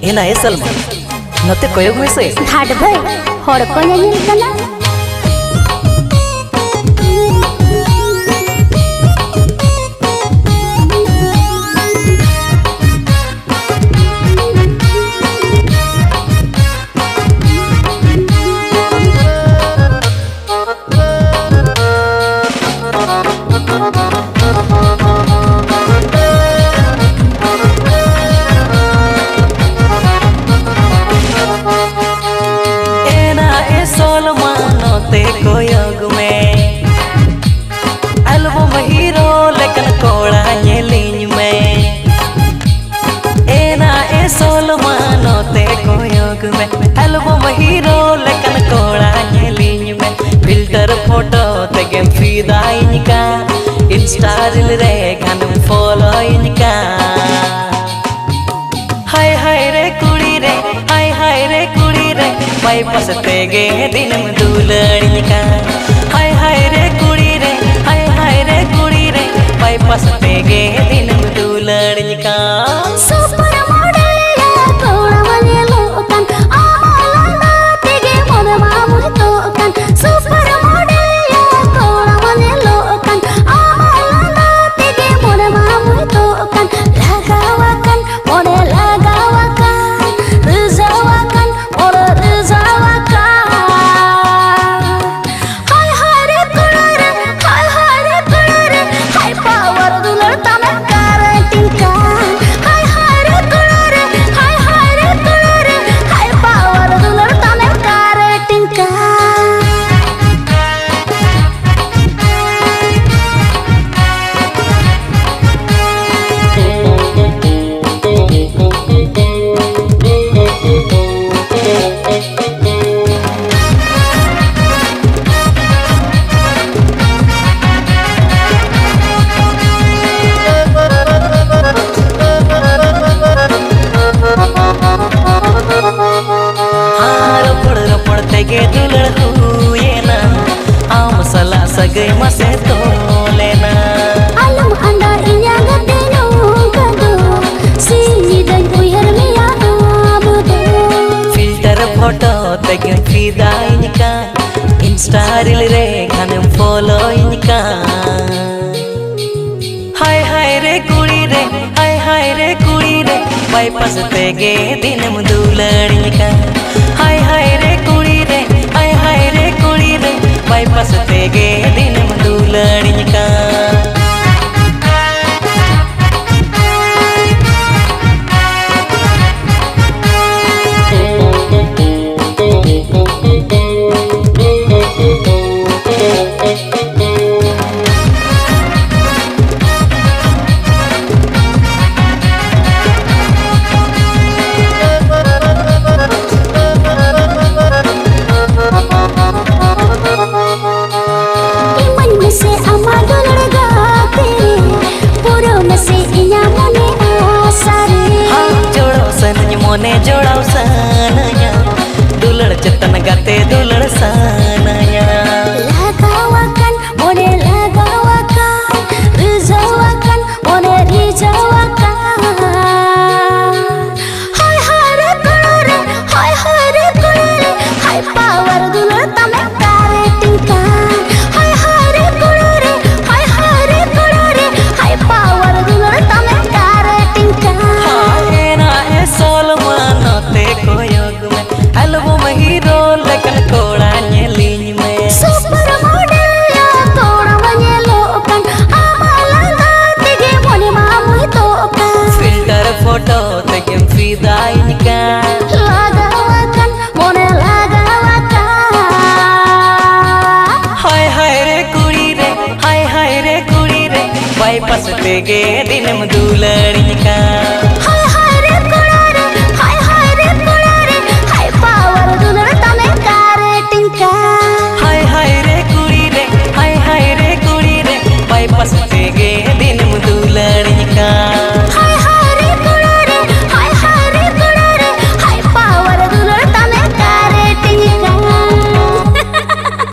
एना ए सलमान नते कोयोग में से घाट भाई हड़ को नहीं कना कोयोग में एल्बम हीरो लेकिन कोड़ा ये लिंज में एना ए सलमान ते कोयोग में एल्बम हीरो लेकिन कोड़ा ये लिंज में फिल्टर फोटो ते गेम फीदा इनका इंस्टा रील रे गान फॉलो इनका हाय रे कुड़ी रे हाय रे कुड़ी रे पाई पसते गे दिन में दुलड़ी का हाय रे कुड़ी रे हाय रे कुड़ी रे पाई पसते गे दिन में दुलड़ी का सुपर मॉडल या कोड़ा वाले लोकन आमालंदा तेगे मोर मामू तोकन सुपर मॉडल या कोड़ा वाले लोकन आमालंदा तेगे मोर मामू तोकन लगावाकन मोरे लगावाकन रिजावाकन मोर रिजावाकन हाय रे कुड़रे हाय पावर दुलर तमे गारंटी का हाय रे कुड़रे हाय पावर दुलर तमे गारंटी का गे दुलड़ हुए ना आम सला सगे मसे तो लेना आलम अंडा इया गते नो गदो सीनी दन उयर मिया आबदो फिल्टर फोटो ते गे फीदा इनका इंस्टा रील रे गान फॉलो इनका हाय रे कुड़ी रे हाय रे कुड़ी रे पाई पसते गे दिन में दुलड़ी का हाय रे कुड़ी रे हाय रे कुड़ी रे पाई पसते गे दिन में दुलड़ी का मोने जोड़ाव सानया दुलड़ चतन गाते दुलड़ सानया लगावाकन मोने लगावाकन रिजावाकन मोने रिजावाकन हाय रे कुड़रे हाय पावर दुलड़ तमे गारंटी का हाय रे कुड़रे हाय पावर दुलड़ तमे गारंटी का एना ए सलमान ते कोयोग में एल्बम हीरो लेकिन कोड़ा ये लिंज में सुपर मॉडल या कोड़ा वाले लोकन आमालंदा तेगे मोने मामू तोकन फिल्टर फोटो ते गे फीदा इनका लगावाकन मोने लगावाकन हाय रे कुड़ी रे हाय रे कुड़ी रे पाई पसते गे दिन में दुलड़ी का